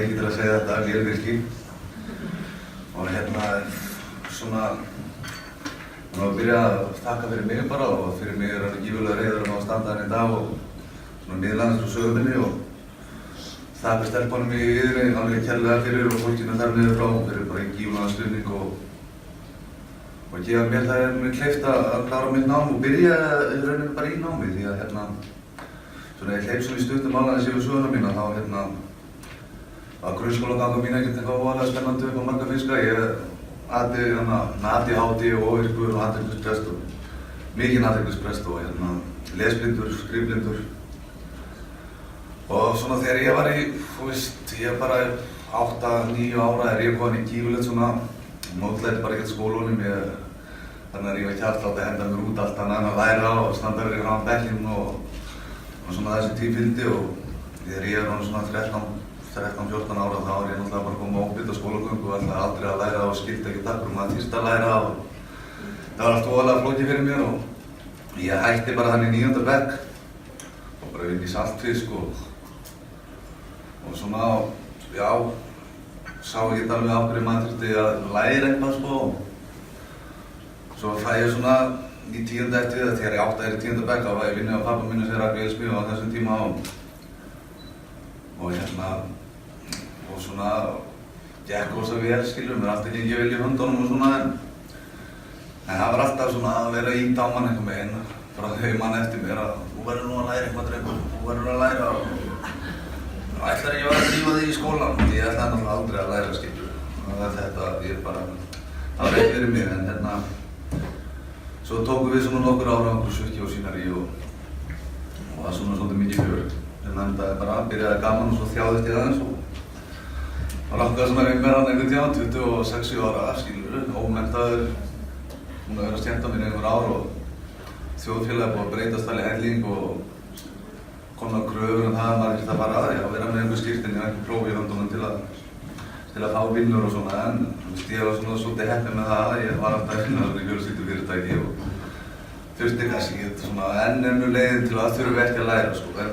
lengi til að segja þetta, lérvirki. Og svona, að byrja að þakka fyrir mig bara og fyrir mig alveg gífurlega reiður að standa hérna í dag og svona miðla þessu sögu minni og þakka stelpunum í Viðey alveg kærlega fyrir og fólkinu þar niður frá fyrir bara gífurlegan stuðning og gefa mér það mjög kleift að klára mitt nám og byrja í rauninni bara í námi því að svona ég hleyp svona í stuttum málaði sér við söguna mína þá að grunnskólaganga mín ekkert eitthvað voðalega spennandi upp á marga fiska. Ég ADHD og ofvirkur og athyglisbrest og mikinn athyglisbrest og lesblindur, skrifblindur. Og svona þegar ég var ég bara 8-9 ára ég komin í gífurlegt svona mótlæti bara ekkert skólunum. Þannig ég var kjartlátt að henda mér út allt annað að læra og standa fyrir á bekkinn og svona þessi tíð fylgdi og þegar ég var svona 13-14 ára þá var ég náttúrulega bara komið á óbytta skólagöngu og ætlaði aldrei að læra og skildi ekki takk maður þyrst að læra og það var allt voðalega flókið fyrir mér og ég hætti bara þannig í 9. bekk og bara inn í saltfisk og svona, já, sá ég þetta alveg á hverju maður þurfti að læra eitthvað sko. Svo fæ ég svona í 10. eftir það, þegar ég átti í 10. bekk þá var ég vinnið á pabba minni sem rak vélsmíði á þessum tíma og svona gekk ósa vel skilur, mér alltaf gengið vel í höndunum og svona en það var alltaf svona að vera að ýta á mann eitthvað með einn frá þau mann eftir mér að þú verður nú að læra eitthvað drengur, þú verður að læra og ætlar ég að drífa þig í skólan og ég ætlaði náttúrulega aldrei að læra skilur og þetta, ég bara, það var ekki fyrir mig en svo tókum við svona nokkur ára á sukki og sínari og það var svona svolítið mikið fjör en það bara byrjaði gaman og svo þjáðist ég aðeins og langaði svona við mér hann einhvern tímann 26 ára skilur, ómenntaður hún að vera að stjenta mér einhver ár og þjóðfélagi búið að breytast alveg helling og komna kröfur það að maður þurfti að fara að vera með einhver skírteini og einhver próf í höndunum til að fá vinnur og svona en ég var svona svolítið heppinn með það að ég var alltaf að finna svona í fjölskyldufyrirtæki og þurfti kannski ekki svona enn leiðin til að þurfi ekki að læra sko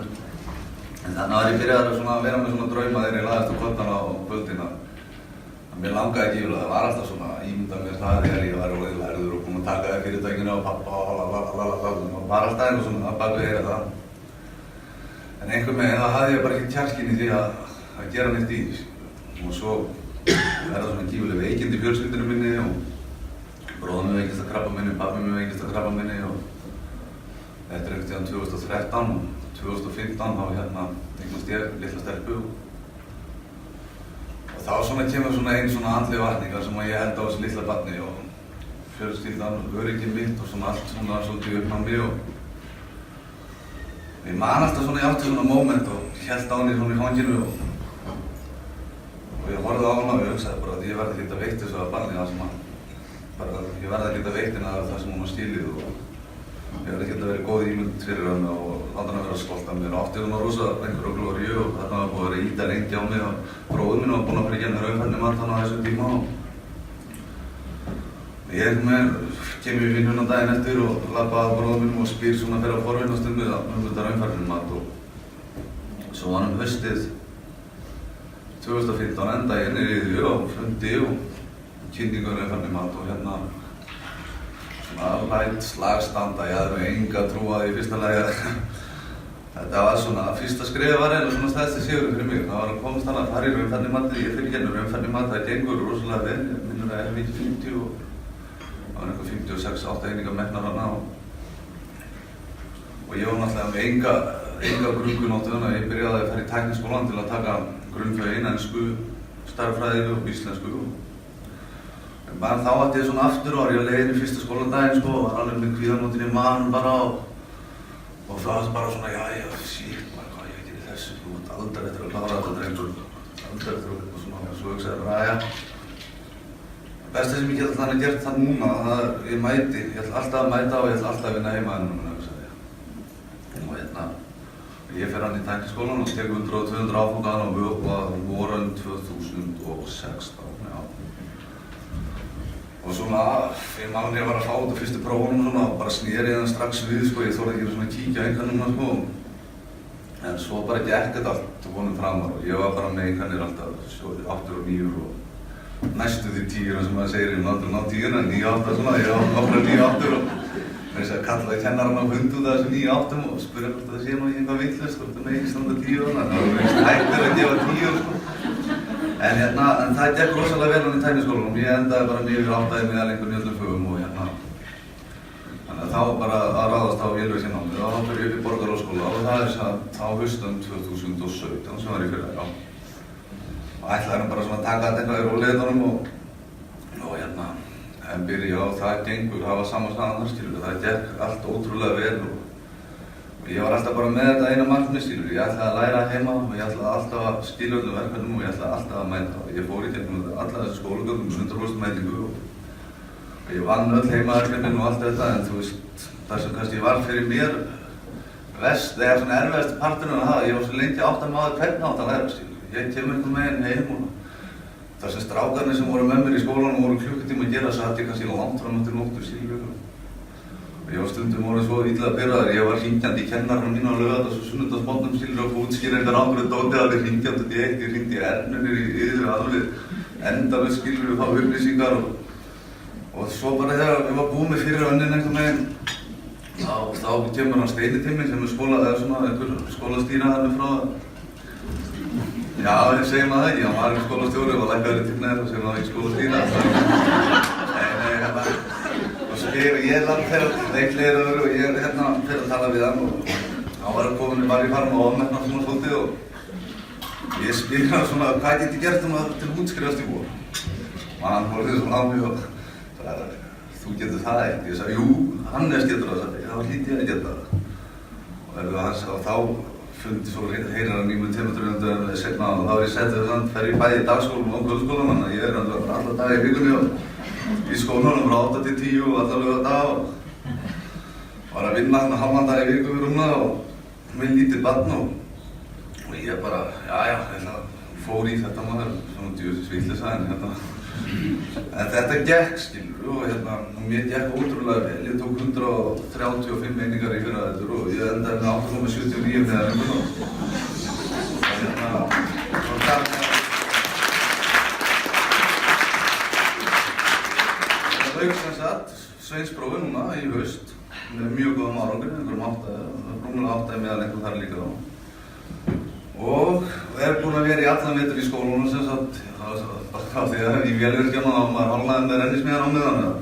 en þannig að ég byrjaði að vera með svona drauma þegar ég lagðist á kottana á kvöldina að mér langaði ekki yfirlega, það var alltaf svona að ímynda mér það þegar ég var orðið lærður og búinn að taka fyrirtækinu og pappa og var alltaf einhver svona að bak við heyra það en einhver meginn þá hafði ég bara ekki kjarkinn í því að gera neitt í og svo það svona gífurleg veikindi í fjölskyldunum minni og bróðir mig veikist af krabbameini, pabbi mig veikist af krabbameini og þetta einhvern tíðan 2013 og 2015 þá eignast ég litla stelpu og þá svona kemur svona einn svona andleg vakningar sem ég held á þessu litla barni og fjölskyldan, öryggið mitt og svona allt svona svolítið uppnámi og ég man alltaf svona, ég átti svona moment og hélt á henni svona í fanginu og ég horfði á hana og ég hugsaði bara að ég verði ekki að veitt þessu að barni það sem ég verði ekki að veitt henni að það sem hún var skilið og ég verði ekki að vera góð ímynd fyrir hana og láta hana vera stolt af mér og átti hana rosa lengur og glóríu og þarna var búið að vera að ýta lengi á mig og bróðir minn var búinn að fara í genið raunfærni margt á þessum tíma og ég kem í vinnuna daginn eftir og labba að bróður mínum og spyr svona fyrir að forvinnast þetta raunfærni mat og svo var haustið 2015 enda ég niður í því og fundi og kynningu raunfærni mat og Læt slagstanda, ég hafði enga trú á því í fyrsta lagi að þetta var svona, fyrsta skrifið var eiginlega svona stærsti sigurinn fyrir mig. Það var að komast hann að fara í raunfærni matið, ég fyrir hérna raunfærni matið, það gengur rosalega vel, ég minnur að mikið 50 og það var eitthvað 56-8 einingar metnar hana og ég var náttúrulega með enga grunnkunnáttu þannig að ég byrjaði að fara í tækniskólann til að taka grunnfræði ensku, stærðfræði og íslensku. Bara þá átti ég svona aftur og ég var leiðin í fyrsta skólandaginn sko og var alveg með kvíðanóttin í mann bara og það var bara svona shit, hvað ég gerir þessu, þú ert aldrei eftir að klára þetta drengur, aldrei eftir og svona og svo hugsaði bara besta sem ég get alltaf gert það núna, það er ég mæti, ég ætla alltaf að mæta og ég ætla alltaf að vinna heima ennum hugsaði ég og ég fer hann í tækniskólann og tek 100-200 áfangaðan og við á voran 2016 og svona, fyrir mánuði ég var að fá út á fyrstu prófunum svona og bara sneri ég þann strax við sko, ég þorði ekki svona að kíkja einhvern veginn sko En svo bara gekk þetta allt vonum framar og ég var bara með einhvernir alltaf 8 og 9 og næstu því 10 sem maður segir, ég náttúrulega ná 10 en 9 8 svona, ég var nokkra 9 8 og þess að kallaði kennarinn á hund út af þessu 9 8 og spurði hvort það sé nú eitthvað vitlaust, hvort það megi ekki standa 10 þannig að það var hættir að gefa 10 sko. En það gekk rosalega vel hann í tækniskólanum, ég endaði bara yfir 8 með einhvern í öllum fögum og þannig að þá bara að ráðast á vélvirkjanámið og þá fyrir ég upp í Borgarholtsskóla og það á haustum 2017 sem var í fyrra, já. Og ætlaði bara svona að taka þetta eitthvað í rólegheitunum og en byrja á það gengur, það var sama sagan þar skilur, það gekk allt ótrúlega vel og ég var alltaf bara með þetta eina markmið skilur, ég ætlaði að læra heima og ég ætlaði alltaf að skilja öllum verkefnum og ég ætlaði alltaf að mæta og ég fór í gegnum alla þessu skólagöngum með 100% mætingu og ég vann öll heimaverkefnin og allt þetta en þú veist, það sem kannski var fyrir mér verst, eða svona erfiðasti parturinn af það, ég var svo lengi átt að maður hvernig átt að læra skilur, ég kemur einhvern veginn heim og þar sem strákarnir sem voru með mér í skólanum voru klukkutíma að gera satt ég kannski langt fram eftir nóttu skilur og ég var stundum orðinn svo illa pirraður, ég var hringjandi í kennarana mína á laugardags- og sunnudagsmorgnum skilur og útskýringar einhverju dóti alveg hringjandi út í eitt, ég hringdi í Ernunir í yfir alveg endalaust skilur við fá upplýsingar og svo bara þegar ég var búinn með fyrir önnin einhvern veginn þá kemur hann Steini til mín sem er skólastýra þarna frá Já, ég segi maður það ekki, hann var í skólastjóri og lækkaður í tímnæður og sem var í skólastýra. Og svo ég langt þegar og ég fyrir að tala við hann og hann var í farin og ofmennað svona svolítið og ég spyr hann svona hvað get ég gert til að útskrifast í vor. Og hann horfði svona á mig og sagði þú getur það ekki. Ég sagði jú, Hannes getur það, þá hlýt ég að geta það. Og þá fundi svo heyrar hann í mig 200 seinna og þá ég setið þannig fer ég bæði í dagskólanum og kvöldskólanum þannig að ég alltaf daga í vikunni og í skólanum frá 8 til 10 og alla laugardaga og var að vinna hann halvan dag í viku við rúmna og með lítið barn og ég bara, fór í þetta maður, svona djúðis villisæðin en þetta gekk skilur og mér gekk ótrúlega vel, ég tók 135 einingar í fyrra þetta og ég endaði með 8,79 þegar einhvern Það lauk sem sagt sveinsprófi núna í haust með mjög góðum árangri, rúmlega 8 meðal einhver þar líka og búinn að vera í allan vetur í skólanum sem sagt bara því að í vélvirkjana þá maður hálfnaði með rennismíðan á mig þannig að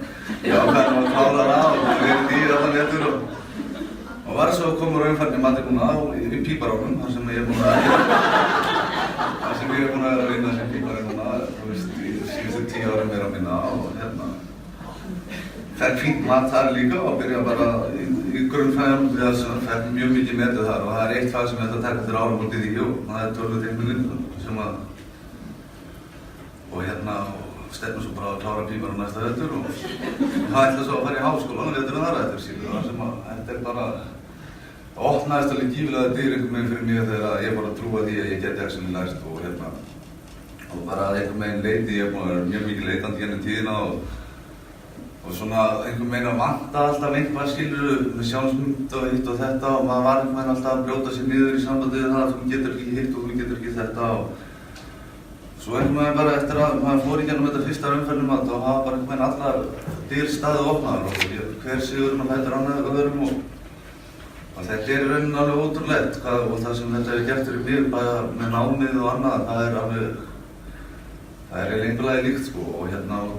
ég ákveði að klára það og verið í allan vetur og var svo komur raunfærni mati núna í píparónum þar sem ég er búinn að vera að vinna sem pípari núna þú veist, í síðustu 10 árum meira að minna og fekk fínt mat þar líka og byrja bara í grunnfræðum við að fekk mjög mikið metið þar og það er eitt fag sem ég ætla að taka til áramótið í og það er tölvuteiknin sem að og stefnum svo bara að klára pípar á næsta vetur og það ætla svo að fara í háskólan veturinn þar eftir síðan þar sem að þetta er bara það opnaðist alveg gífilega dyr einhvern veginn fyrir mig þegar ég bara trúa því að ég geti ekki lært og bara að einhvern veginn leiti ég er búinn að vera mjög mikið leitandi hérna í tíðina og svona einhvern veginn að vanta alltaf eitthvað skilur með sjálfsmynd og hitt og þetta og maður var einhvern veginn alltaf að brjóta sér niður í sambandi við það að þú getur ekki hitt og þú getur ekki þetta og svo einhvern veginn bara eftir að maður fór í gegnum þetta fyrsta umferðum að þá hafa bara einhvern veginn allar dyr staðið opnaðar og hver sigurinn að fæta annað eitthvað öðrum og þetta er í rauninni alveg ótrúlegt og það sem þetta hefur gert fyrir mig bara með námið og annað það er eiginlega engu lagi líkt sko og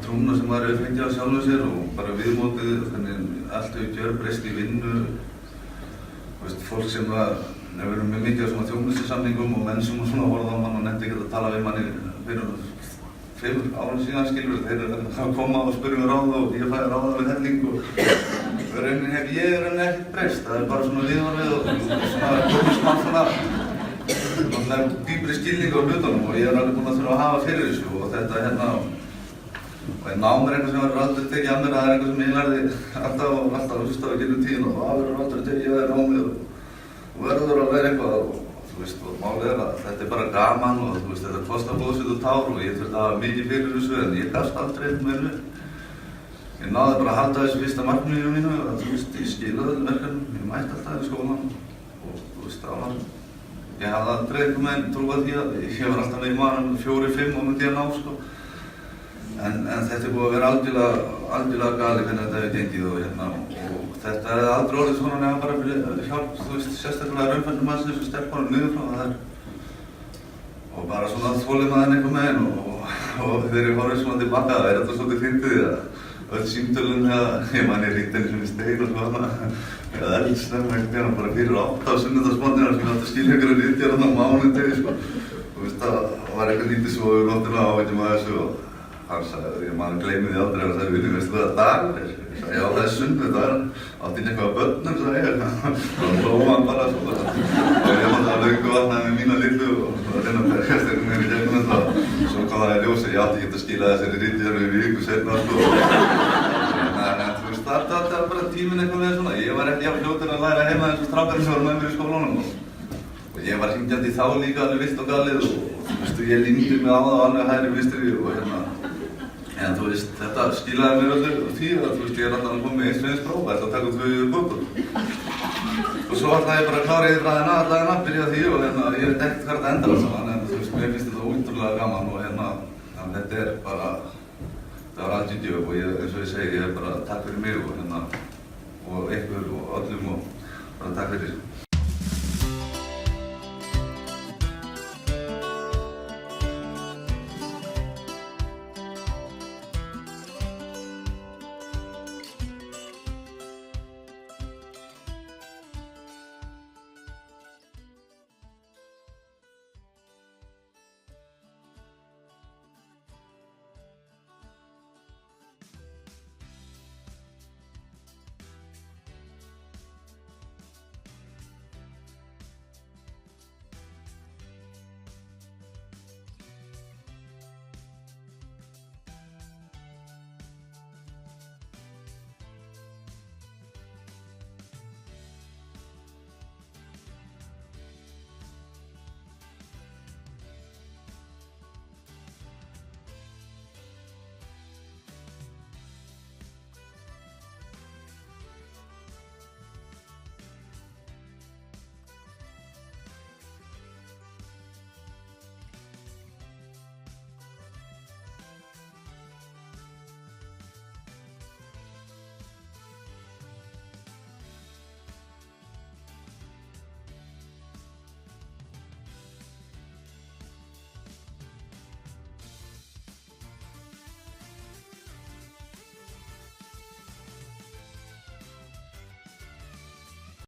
trúna sem maður hefur fengið á sjálfu sér og bara viðmótið þannig allt hefur gjörbreyst í vinnu fólk sem hefur verið með mikið af svona þjónustusamningum og menn sem svona horfða á mann og nefndi ekki að tala við manni fyrir 5 árum síðan skilur þeir eru að koma og spyrja mér ráða og ég fæði ráða við helling og rauninni hef ég rauninni ekkert breyst það er bara svona viðhorfið og svona komist mann svona dýpri skilning á hlutunum og ég er alveg búinn að þurfa að hafa fyrir þessu og þetta og nám er eitthvað sem verður aldrei tekið af mér, það er eitthvað sem ég lærði alltaf á sérstafa gegnum tíðina og það verður aldrei tekið af þér námið og verður að vera eitthvað og málið er að þetta er bara gaman og þetta kostar blóðsvit og tár og ég þurfti að hafa mikið fyrir þessu en ég gafst aldrei eitthvað með mér. Ég náði bara að halda þessu fyrsta markmiðinu mínu að ég skilaði öllum verkefnum, ég mætti alltaf í skólann og það var ég hafði aldrei einhvern veginn trúað því að ég var alltaf með í maðurinn 4-5 og myndi ég að ná sko. En þetta búið að vera algjörlega galið hvernig þetta hefur gengið og þetta hefði aldrei orðið svona nema bara fyrir hjálp, þú veist, sérstaklega raunfændum manns eins og stelpunum niður frá það og bara svona þolinmæðin einhvern veginn og þegar ég horfði svona tilbaka það þetta svolítið fyndið því að öll símtölun ég man ég hringdi einu sinni Stein og svona eða eldsnemma einhvern veginn bara fyrir 8 á sunnudagsmorgnina sem ég átti að skilja ykkur að ritja þarna á mánudegi sko. Þú veist það var eitthvað lítið svo yfir nóttina á veitum að þessu og hann sagði, maður gleymi því aldrei og sagði, veistu það dagur? Ég sagði, já það er sunnudagur, átti ekki eitthvað að börnum, sagði ég. Þá hlóð hann bara svona. Og ég mátti að löngu vatnaði með mína lillu og reyna að berjast einhvern veginn í gegnum þetta. Svo kom það í ljós að ég átti ekki að skila þessari ritjaru í viku seinna sko. En þú veist, það var bara tíminn eitthvað með svona. Ég var ekki jafn fljótur að læra heima eins og strákarnir sem voru með mér í skólanum. Og ég var hringjandi í þá líka alveg vilt og galið og þú veist, ég límdi mig á það alveg hægri vinstri og en þú veist, þetta skilaði mér öllu því að þú veist, ég er alltaf að koma með eins próf, ætla að taka út 2 viðbótar. Og svo ætlaði ég bara að klára yfirfræðina, allavega byrja því og ég veit ekkert hvað þetta endar alls saman, en þú veist, mér finnst þetta ótrúlega gaman og þetta er bara, það var algjör gjöf og eins og ég segi, ég er bara takk fyrir mig og ykkur og öllum og bara takk fyrir.